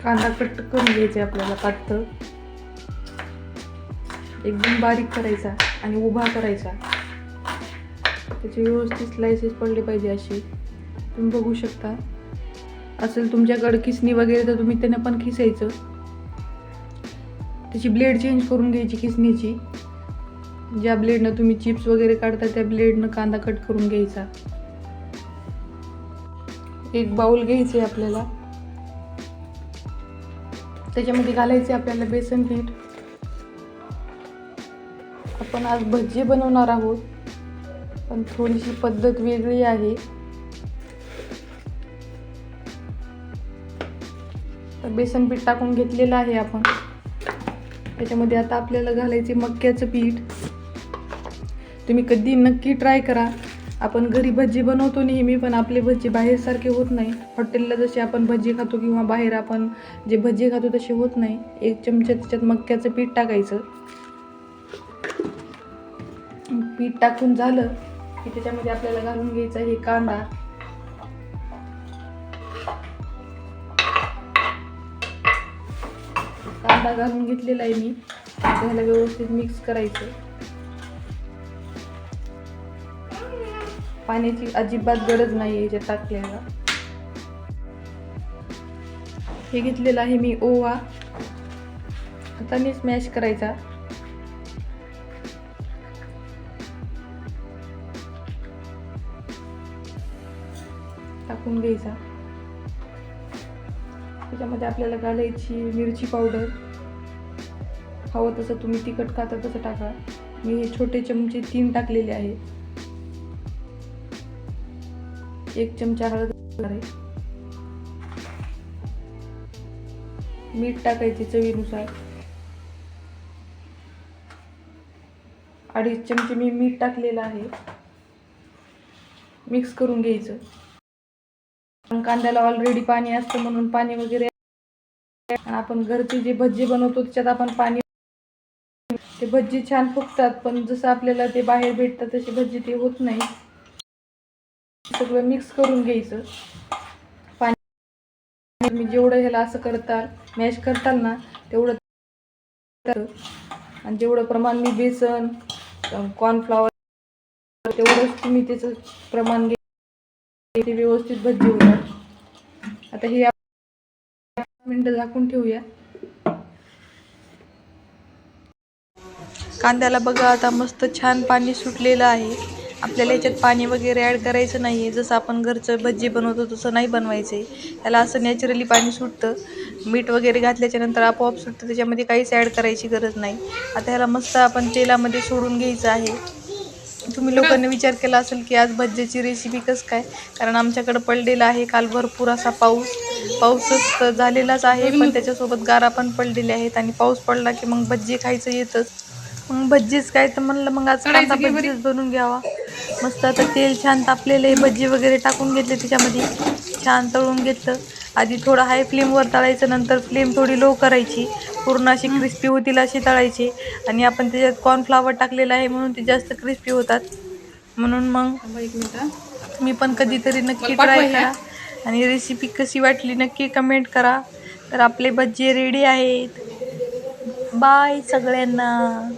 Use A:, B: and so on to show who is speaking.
A: कांदा कट करून घ्यायचा आपल्याला पातळ, एकदम बारीक करायचा आणि उभा करायचा. त्याचे व्यवस्थित स्लायसेस पडले पाहिजे असे. तुम्ही बघू शकता. असेल तुमच्याकडे खिसणी वगैरे तर तुम्ही त्याने पण खिसायचं. त्याची ब्लेड चेंज करून घ्यायची खिसणीची. ज्या ब्लेडनं तुम्ही चिप्स वगैरे काढता त्या ब्लेडनं कांदा कट करून घ्यायचा. एक बाउल घ्यायचे आपल्याला, त्याच्यामध्ये घालायचे आपल्याला बेसन पीठ. आपण आज भजी बनवणार आहोत, पण थोडीशी पद्धत वेगळी आहे. तर बेसन पीठ टाकून घेतलेलं आहे आपण. त्याच्यामध्ये आता आपल्याला घालायचे मक्याचं पीठ. तुम्ही कधी नक्की ट्राय करा. आपण घरी भजी बनवतो नेहमी, पण आपले भजी बाहेरसारखे होत नाही. हॉटेलला जसे आपण भजी खातो किंवा बाहेर आपण जे भजी खातो तसे होत नाही. 1 चमचा त्याच्यात मक्याचं पीठ टाकायचं. पीठ टाकून झालं की त्याच्यामध्ये आपल्याला घालून घ्यायचा हे कांदा. कांदा घालून घेतलेला आहे मी. त्याला व्यवस्थित मिक्स करायचं. पाण्याची अजिबात गरज नाही याच्यात टाकल्याला. हे घेतलेलं आहे मी ओवा. हाताने स्मॅश करायचा. टाकून घ्यायचा. त्याच्यामध्ये आपल्याला घालायची मिरची पावडर. हवं तसं तुम्ही तिखट खाता तसं टाका. मी हे छोटे चमचे 3 टाकलेले आहेत. 1 चमचा हळद आहे. मीठ टाकायचे चवीनुसार. 2.5 चमचे मी मीठ टाकलेलं आहे. मिक्स करून घ्यायचं. कांद्याला ऑलरेडी पाणी असतं म्हणून पाणी वगैरे, आपण घरचे जे भजी बनवतो त्याच्यात आपण पाणी, ते भजी छान फुगतात. पण जसं आपल्याला ते बाहेर भेटतात तसे भजी ते होत नाही. सगळं मिक्स करून घ्यायचं. पाणी मी जेवढं ह्याला असं करताल मॅश करताल ना तेवढं, आणि जेवढं प्रमाण मी बेसन कॉर्नफ्लॉवर तेवढंच तुम्ही त्याचं प्रमाण घ्या. ते व्यवस्थित भजी होतात. आता हे 5 मिनिटं झाकून ठेवूया. कांद्याला बघा आता मस्त छान पाणी सुटलेलं आहे. आपल्याला याच्यात पाणी वगैरे ॲड करायचं नाही आहे. जसं आपण घरचं भजी बनवतो तसं नाही बनवायचं आहे. त्याला असं नॅचरली पाणी सुटतं. मीठ वगैरे घातल्याच्यानंतर आपोआप सुटतं. त्याच्यामध्ये काहीच ॲड करायची गरज नाही. आता ह्याला मस्त आपण तेलामध्ये सोडून घ्यायचं आहे. तुम्ही लोकांनी विचार केला असेल की आज भज्याची रेसिपी कसं काय, कारण आमच्याकडं पडलेला आहे काल भरपूर असा पाऊसच झालेलाच आहे, पण त्याच्यासोबत गारा पण पडलेल्या आहेत. आणि पाऊस पडला की मग भज्जी खायचं येतंच. मग भज्जीच काय तर म्हणलं मग आज कांदा भज्जीच बनवून घ्यावा. मस्त आता तेल छान तापलेलं आहे. भज्जी वगैरे टाकून घेतले, त्याच्यामध्ये छान तळून घेतलं. आधी थोडं हाय फ्लेमवर तळायचं, नंतर फ्लेम थोडी लो करायची. पूर्ण अशी क्रिस्पी होतील अशी तळायची. आणि आपण त्याच्यात कॉर्नफ्लॉवर टाकलेलं आहे म्हणून ते जास्त क्रिस्पी होतात. म्हणून मग 1 मिनिट तुम्ही पण कधीतरी नक्की ट्राय करा. आणि रेसिपी कशी वाटली नक्की कमेंट करा. तर आपले भज्जी रेडी आहेत. बाय सगळ्यांना.